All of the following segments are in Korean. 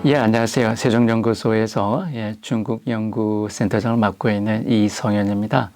예, 안녕하세요. 세종연구소에서 중국 연구센터장을 맡고 있는 이성현입니다.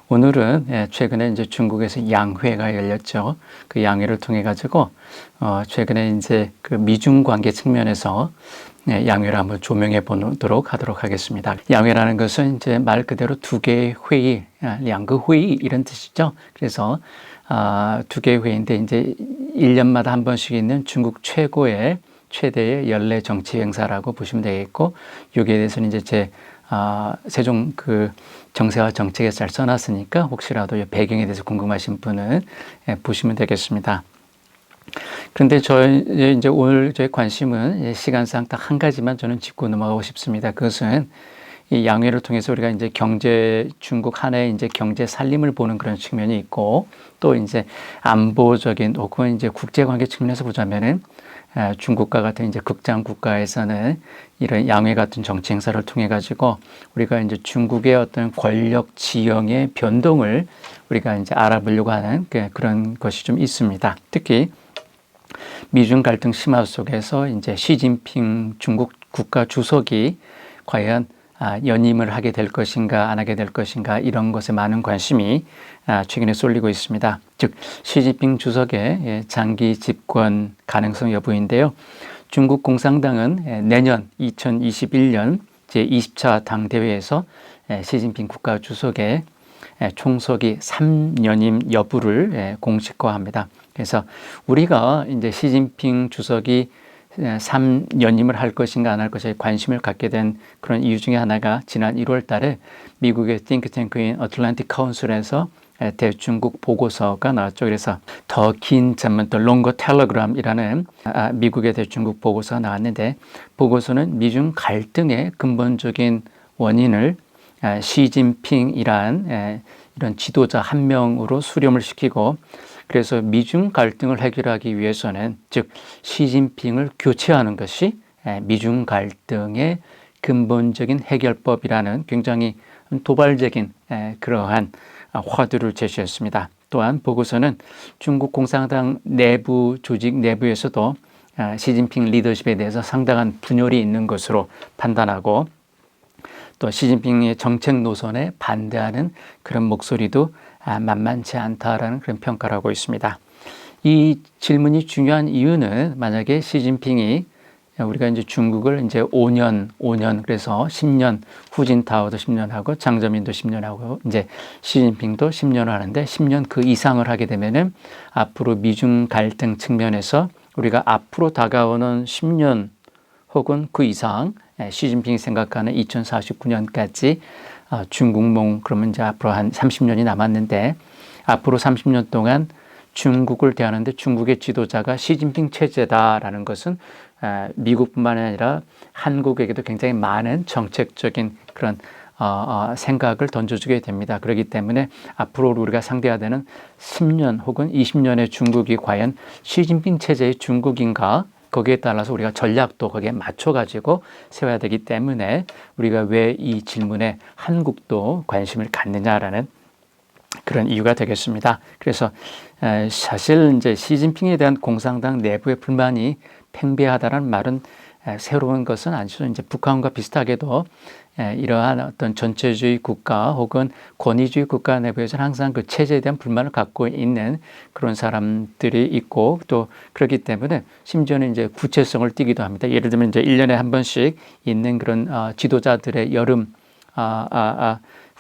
오늘은 최근에 이제 중국에서 양회가 열렸죠. 그 양회를 통해 가지고 최근에 이제 그 미중 관계 측면에서 양회를 한번 조명해 보도록 하도록 하겠습니다. 양회라는 것은 이제 말 그대로 두 개의 회의, 양그 회의 이런 뜻이죠. 그래서 두 개의 회의인데 이제 1년마다 한 번씩 있는 중국 최대의 연례 정치 행사라고 보시면 되겠고, 여기에 대해서는 이제 세종 그 정세와 정책에 잘 써놨으니까 혹시라도 이 배경에 대해서 궁금하신 분은 보시면 되겠습니다. 그런데 이제 오늘 저의 관심은 시간상 딱 한 가지만 저는 짚고 넘어가고 싶습니다. 그것은 이 양회를 통해서 우리가 이제 중국 한해의 이제 경제 살림을 보는 그런 측면이 있고, 또 이제 안보적인 혹은 이제 국제관계 측면에서 보자면은 중국과 같은 이제 극장 국가에서는 이런 양회 같은 정치 행사를 통해 가지고 우리가 이제 중국의 어떤 권력 지형의 변동을 우리가 이제 알아보려고 하는 그런 것이 좀 있습니다. 특히 미중 갈등 심화 속에서 이제 시진핑 중국 국가 주석이 과연 연임을 하게 될 것인가 안 하게 될 것인가 이런 것에 많은 관심이 최근에 쏠리고 있습니다. 즉 시진핑 주석의 장기 집권 가능성 여부인데요. 중국 공산당은 내년 2021년 제20차 당대회에서 시진핑 국가 주석의 총서기 3연임 여부를 공식화합니다. 그래서 우리가 이제 시진핑 주석이 3연임을 할 것인가 안 할 것인가에 관심을 갖게 된 그런 이유 중에 하나가 지난 1월 달에 미국의 띵크탱크인 어틀랜틱 카운슬에서 대중국 보고서가 나왔죠. 그래서 더 긴 전문 더 롱거 텔레그램이라는 미국의 대중국 보고서가 나왔는데, 보고서는 미중 갈등의 근본적인 원인을 시진핑이란 이런 지도자 한 명으로 수렴을 시키고, 그래서 미중 갈등을 해결하기 위해서는 즉 시진핑을 교체하는 것이 미중 갈등의 근본적인 해결법이라는 굉장히 도발적인 그러한 화두를 제시했습니다. 또한 보고서는 중국 공산당 내부 조직 내부에서도 시진핑 리더십에 대해서 상당한 분열이 있는 것으로 판단하고, 또 시진핑의 정책 노선에 반대하는 그런 목소리도 만만치 않다라는 그런 평가를 하고 있습니다. 이 질문이 중요한 이유는 만약에 시진핑이 우리가 이제 중국을 이제 5년 그래서 10년 후진타오도 10년 하고 장저민도 10년 하고 이제 시진핑도 10년을 하는데 10년 그 이상을 하게 되면은 앞으로 미중 갈등 측면에서 우리가 앞으로 다가오는 10년 혹은 그 이상 시진핑이 생각하는 2049년까지 중국몽 그러면 이제 앞으로 한 30년이 남았는데, 앞으로 30년 동안 중국을 대하는데 중국의 지도자가 시진핑 체제다라는 것은 미국뿐만 아니라 한국에게도 굉장히 많은 정책적인 그런 생각을 던져주게 됩니다. 그렇기 때문에 앞으로 우리가 상대해야 되는 10년 혹은 20년의 중국이 과연 시진핑 체제의 중국인가, 거기에 따라서 우리가 전략도 거기에 맞춰가지고 세워야 되기 때문에 우리가 왜 이 질문에 한국도 관심을 갖느냐라는 그런 이유가 되겠습니다. 그래서 사실 이제 시진핑에 대한 공산당 내부의 불만이 팽배하다는 말은 새로운 것은 아니죠. 이제 북한과 비슷하게도 이러한 어떤 전체주의 국가 혹은 권위주의 국가 내부에서는 항상 그 체제에 대한 불만을 갖고 있는 그런 사람들이 있고, 또 그렇기 때문에 심지어는 이제 구체성을 띠기도 합니다. 예를 들면 이제 1년에 한 번씩 있는 그런 지도자들의 여름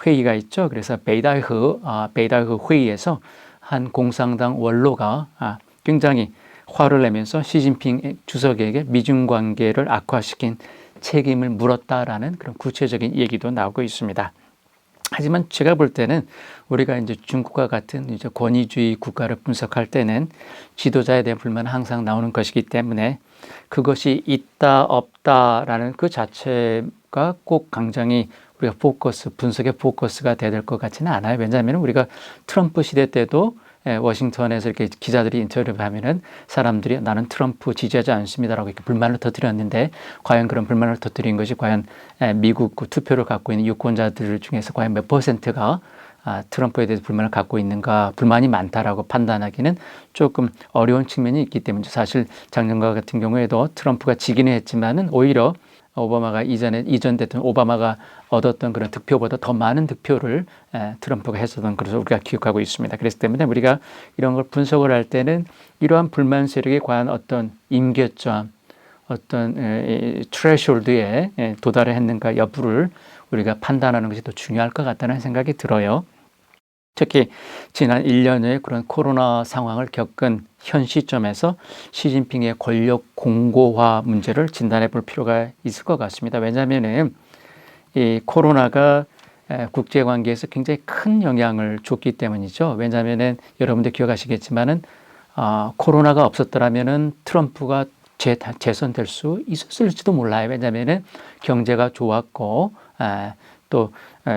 회의가 있죠. 그래서 베이다흐 회의에서 한 공산당 원로가 굉장히 화를 내면서 시진핑 주석에게 미중 관계를 악화시킨 책임을 물었다라는 그런 구체적인 얘기도 나오고 있습니다. 하지만 제가 볼 때는 우리가 이제 중국과 같은 이제 권위주의 국가를 분석할 때는 지도자에 대한 불만은 항상 나오는 것이기 때문에 그것이 있다 없다라는 그 자체가 꼭 굉장히 우리가 분석의 포커스가 돼야 될 것 같지는 않아요. 왜냐하면 우리가 트럼프 시대 때도 워싱턴에서 이렇게 기자들이 인터뷰를 하면은 사람들이 나는 트럼프 지지하지 않습니다라고 이렇게 불만을 터뜨렸는데, 과연 그런 불만을 터뜨린 것이 과연 미국 그 투표를 갖고 있는 유권자들 중에서 과연 몇 퍼센트가 트럼프에 대해서 불만을 갖고 있는가, 불만이 많다라고 판단하기는 조금 어려운 측면이 있기 때문에 사실 작년과 같은 경우에도 트럼프가 지기는 했지만은 오히려 오바마가 이전 대통령 오바마가 얻었던 그런 득표보다 더 많은 득표를 트럼프가 했었던 것을 우리가 기억하고 있습니다. 그렇기 때문에 우리가 이런 걸 분석을 할 때는 이러한 불만 세력에 관한 어떤 임계점, 어떤 트레시홀드에 도달했는가 여부를 우리가 판단하는 것이 더 중요할 것 같다는 생각이 들어요. 특히 지난 1년의 그런 코로나 상황을 겪은 현 시점에서 시진핑의 권력 공고화 문제를 진단해 볼 필요가 있을 것 같습니다. 왜냐하면 이 코로나가 국제관계에서 굉장히 큰 영향을 줬기 때문이죠. 왜냐하면 여러분들 기억하시겠지만은 코로나가 없었더라면은 트럼프가 재선될 수 있었을지도 몰라요. 왜냐하면 경제가 좋았고 또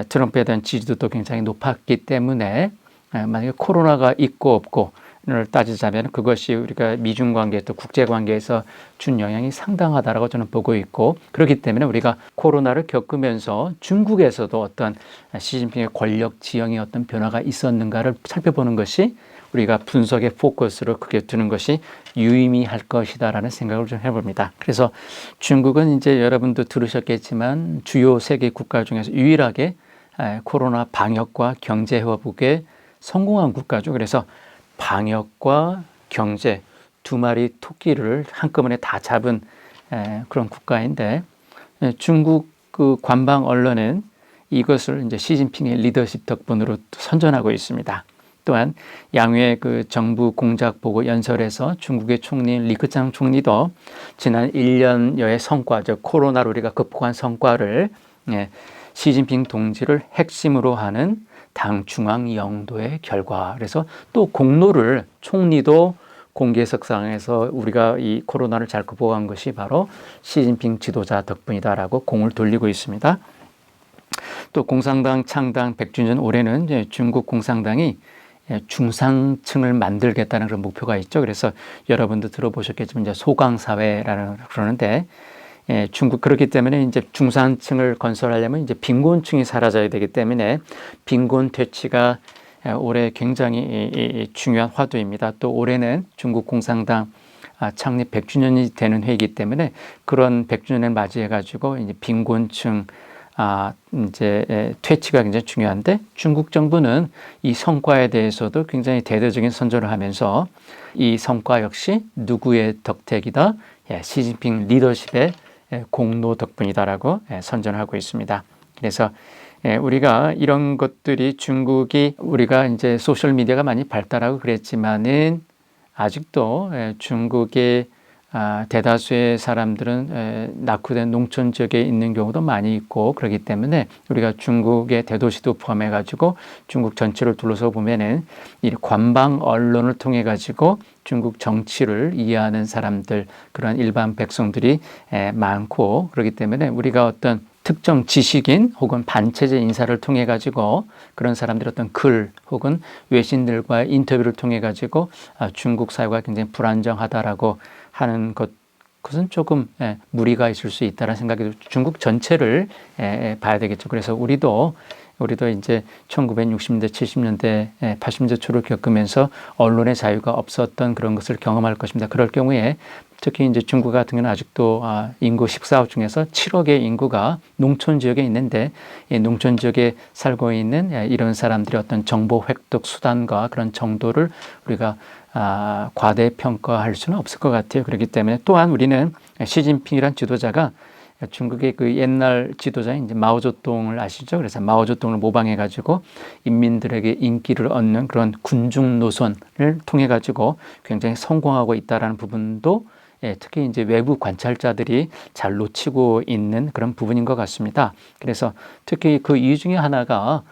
트럼프에 대한 지지도도 굉장히 높았기 때문에 만약에 코로나가 있고 없고를 따지자면 그것이 우리가 미중 관계 또 국제 관계에서 준 영향이 상당하다라고 저는 보고 있고, 그렇기 때문에 우리가 코로나를 겪으면서 중국에서도 어떤 시진핑의 권력 지형의 어떤 변화가 있었는가를 살펴보는 것이 우리가 분석의 포커스를 크게 두는 것이 유의미할 것이다라는 생각을 좀 해봅니다. 그래서 중국은 이제 여러분도 들으셨겠지만 주요 세계 국가 중에서 유일하게 코로나 방역과 경제 회복에 성공한 국가죠. 그래서 방역과 경제 두 마리 토끼를 한꺼번에 다 잡은 그런 국가인데, 중국 그 관방 언론은 이것을 이제 시진핑의 리더십 덕분으로 선전하고 있습니다. 또한 양회 그 정부 공작 보고 연설에서 중국의 총리 리크창 총리도 지난 1년여의 성과, 즉 코로나로 우리가 극복한 성과를 시진핑 동지를 핵심으로 하는 당 중앙 영도의 결과. 그래서 또 공로를 총리도 공개석상에서 우리가 이 코로나를 잘 극복한 것이 바로 시진핑 지도자 덕분이다라고 공을 돌리고 있습니다. 또 공산당 창당 100주년 올해는 이제 중국 공산당이 중상층을 만들겠다는 그런 목표가 있죠. 그래서 여러분도 들어보셨겠지만 이제 소강사회라는 그러는데, 중국 그렇기 때문에 이제 중산층을 건설하려면 이제 빈곤층이 사라져야 되기 때문에 빈곤 퇴치가 올해 굉장히 중요한 화두입니다. 또 올해는 중국 공산당 창립 100주년이 되는 해이기 때문에 그런 100주년을 맞이해 가지고 이제 빈곤층 이제 퇴치가 굉장히 중요한데, 중국 정부는 이 성과에 대해서도 굉장히 대대적인 선전을 하면서 이 성과 역시 누구의 덕택이다? 시진핑 리더십의 공로 덕분이다라고 선전을 하고 있습니다. 그래서 우리가 이런 것들이 중국이 우리가 이제 소셜 미디어가 많이 발달하고 그랬지만은 아직도 중국의 대다수의 사람들은 낙후된 농촌 지역에 있는 경우도 많이 있고, 그렇기 때문에 우리가 중국의 대도시도 포함해 가지고 중국 전체를 둘러서 보면은 이 관방 언론을 통해 가지고 중국 정치를 이해하는 사람들, 그런 일반 백성들이 많고, 그렇기 때문에 우리가 어떤 특정 지식인 혹은 반체제 인사를 통해 가지고 그런 사람들의 어떤 글 혹은 외신들과의 인터뷰를 통해 가지고 중국 사회가 굉장히 불안정하다라고 하는 것은 조금 무리가 있을 수 있다는 생각이 들고, 중국 전체를 봐야 되겠죠. 그래서 우리도 이제 1960년대, 70년대, 80년대 초를 겪으면서 언론의 자유가 없었던 그런 것을 경험할 것입니다. 그럴 경우에 특히 이제 중국 같은 경우는 아직도 인구 14억 중에서 7억의 인구가 농촌 지역에 있는데, 이 농촌 지역에 살고 있는 이런 사람들의 어떤 정보 획득 수단과 그런 정도를 우리가 과대평가할 수는 없을 것 같아요. 그렇기 때문에 또한 우리는 시진핑이란 지도자가 중국의 그 옛날 지도자인 이제 마오쩌둥을 아시죠? 그래서 마오쩌둥을 모방해 가지고 인민들에게 인기를 얻는 그런 군중 노선을 통해 가지고 굉장히 성공하고 있다라는 부분도 특히 이제 외부 관찰자들이 잘 놓치고 있는 그런 부분인 것 같습니다. 그래서 특히 그 이유 중에 하나가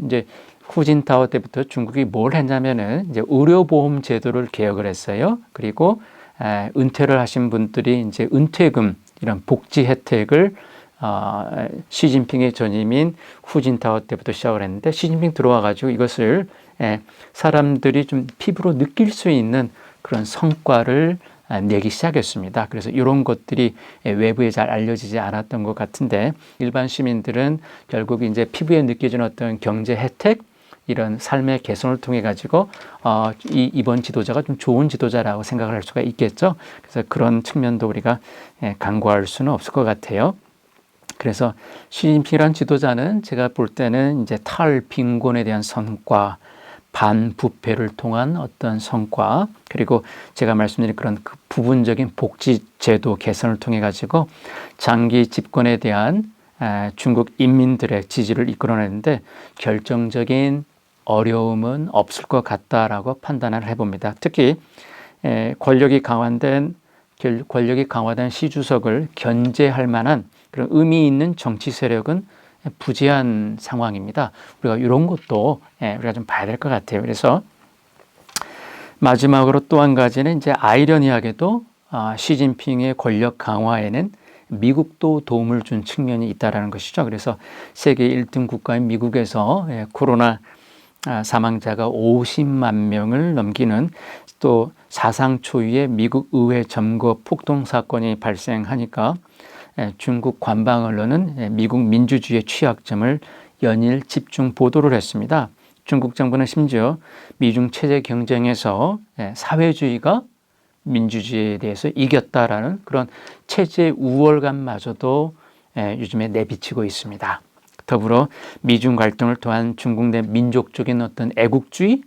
이제 후진타오 때부터 중국이 뭘 했냐면은 이제 의료보험 제도를 개혁을 했어요. 그리고 은퇴를 하신 분들이 이제 은퇴금 이런 복지 혜택을 시진핑의 전임인 후진타오 때부터 시작을 했는데, 시진핑 들어와 가지고 이것을 사람들이 좀 피부로 느낄 수 있는 그런 성과를 내기 시작했습니다. 그래서 이런 것들이 외부에 잘 알려지지 않았던 것 같은데, 일반 시민들은 결국 이제 피부에 느껴지는 어떤 경제 혜택, 이런 삶의 개선을 통해 가지고 이번 지도자가 좀 좋은 지도자라고 생각을 할 수가 있겠죠. 그래서 그런 측면도 우리가 간과할 수는 없을 것 같아요. 그래서 시진핑이라는 지도자는 제가 볼 때는 이제 탈빈곤에 대한 성과, 반부패를 통한 어떤 성과, 그리고 제가 말씀드린 그런 그 부분적인 복지제도 개선을 통해 가지고 장기 집권에 대한 중국 인민들의 지지를 이끌어내는데 결정적인 어려움은 없을 것 같다라고 판단을 해봅니다. 특히 권력이 강화된 시 주석을 견제할 만한 그런 의미 있는 정치 세력은 부재한 상황입니다. 우리가 이런 것도 우리가 좀 봐야 될 것 같아요. 그래서 마지막으로 또 한 가지는 이제 아이러니하게도 시진핑의 권력 강화에는 미국도 도움을 준 측면이 있다라는 것이죠. 그래서 세계 1등 국가인 미국에서 코로나 사망자가 50만 명을 넘기는 또 사상 초유의 미국 의회 점거 폭동 사건이 발생하니까 중국 관방 언론은 미국 민주주의의 취약점을 연일 집중 보도를 했습니다. 중국 정부는 심지어 미중 체제 경쟁에서 사회주의가 민주주의에 대해서 이겼다라는 그런 체제 우월감마저도 요즘에 내비치고 있습니다. 더불어 미중 갈등을 통한 중국 내 민족적인 어떤 애국주의,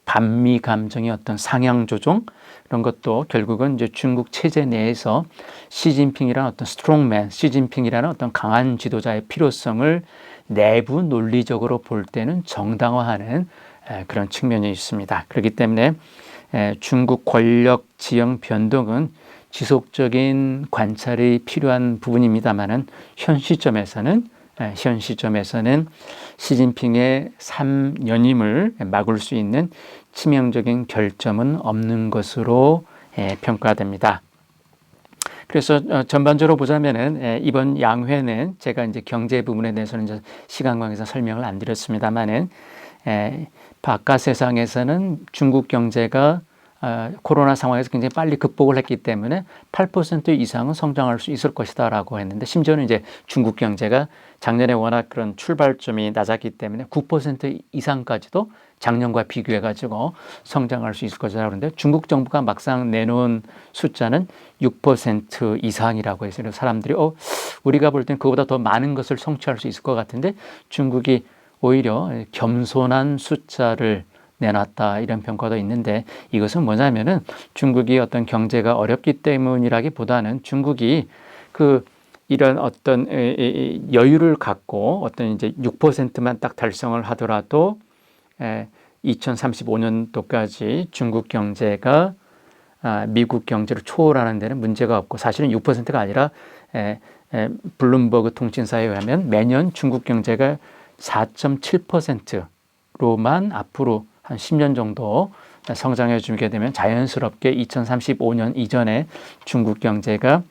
반미 감정의 어떤 상향 조정 이런 것도 결국은 이제 중국 체제 내에서 시진핑이라는 어떤 스트롱맨, 시진핑이라는 어떤 강한 지도자의 필요성을 내부 논리적으로 볼 때는 정당화하는 그런 측면이 있습니다. 그렇기 때문에 중국 권력 지형 변동은 지속적인 관찰이 필요한 부분입니다만은 현 시점에서는 시진핑의 3연임을 막을 수 있는 치명적인 결점은 없는 것으로 평가됩니다. 그래서 전반적으로 보자면은 이번 양회는 제가 이제 경제 부분에 대해서는 이제 시간 관계에서 설명을 안 드렸습니다만은 바깥 세상에서는 중국 경제가 코로나 상황에서 굉장히 빨리 극복을 했기 때문에 8% 이상은 성장할 수 있을 것이다라고 했는데 심지어는 이제 중국 경제가 작년에 워낙 그런 출발점이 낮았기 때문에 9% 이상까지도 작년과 비교해 가지고 성장할 수 있을 것이라고 하는데 중국 정부가 막상 내놓은 숫자는 6% 이상이라고 해서 사람들이 우리가 볼 땐 그보다 더 많은 것을 성취할 수 있을 것 같은데 중국이 오히려 겸손한 숫자를 내놨다 이런 평가도 있는데 이것은 뭐냐면은 중국이 어떤 경제가 어렵기 때문이라기보다는 중국이 이런 어떤 여유를 갖고 어떤 이제 6%만 딱 달성을 하더라도 2035년도까지 중국 경제가 미국 경제를 초월하는 데는 문제가 없고 사실은 6%가 아니라 블룸버그 통신사에 의하면 매년 중국 경제가 4.7%로만 앞으로 한 10년 정도 성장해 주게 되면 자연스럽게 2035년 이전에 중국 경제가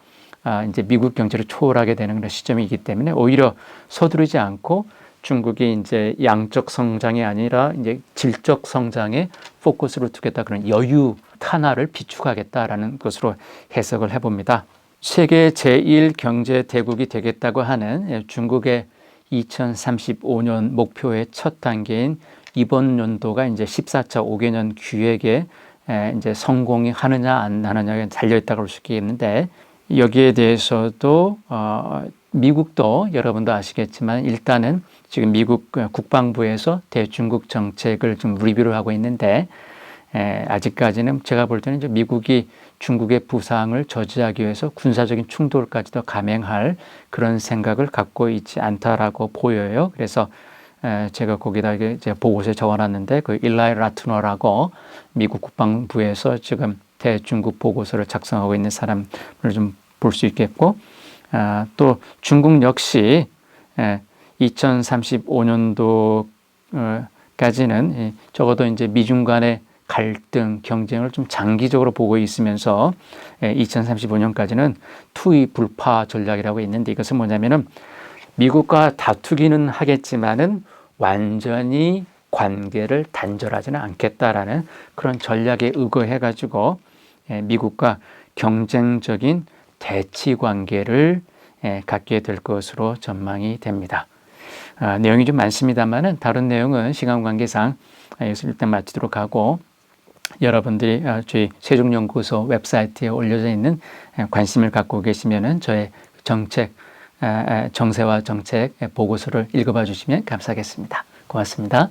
이제 미국 경제를 초월하게 되는 그런 시점이기 때문에 오히려 서두르지 않고 중국이 이제 양적 성장이 아니라 이제 질적 성장에 포커스를 두겠다 그런 여유 탄화를 비축하겠다라는 것으로 해석을 해봅니다. 세계 제1 경제 대국이 되겠다고 하는 중국의 2035년 목표의 첫 단계인 이번 연도가 이제 14차 5개년 기획에 이제 성공이 하느냐 안 하느냐에 달려 있다고 볼 수 있겠는데 여기에 대해서도 미국도 여러분도 아시겠지만 일단은 지금 미국 국방부에서 대중국 정책을 좀 리뷰를 하고 있는데 아직까지는 제가 볼 때는 이제 미국이 중국의 부상을 저지하기 위해서 군사적인 충돌까지도 감행할 그런 생각을 갖고 있지 않다라고 보여요. 그래서 제가 거기다 이제 보고서에 적어놨는데 그 일라이 라트너라고 미국 국방부에서 지금 대중국 보고서를 작성하고 있는 사람을 좀 볼 수 있겠고 또 중국 역시 2035년도까지는 적어도 이제 미중 간의 갈등, 경쟁을 좀 장기적으로 보고 있으면서 2035년까지는 투위 불파 전략이라고 있는데 이것은 뭐냐면은 미국과 다투기는 하겠지만은 완전히 관계를 단절하지는 않겠다라는 그런 전략에 의거해가지고 미국과 경쟁적인 대치 관계를 갖게 될 것으로 전망이 됩니다. 내용이 좀 많습니다만은 다른 내용은 시간 관계상 여기서 일단 마치도록 하고, 여러분들이 저희 세종연구소 웹사이트에 올려져 있는 관심을 갖고 계시면은 저의 정책, 정세와 정책 보고서를 읽어봐 주시면 감사하겠습니다. 고맙습니다.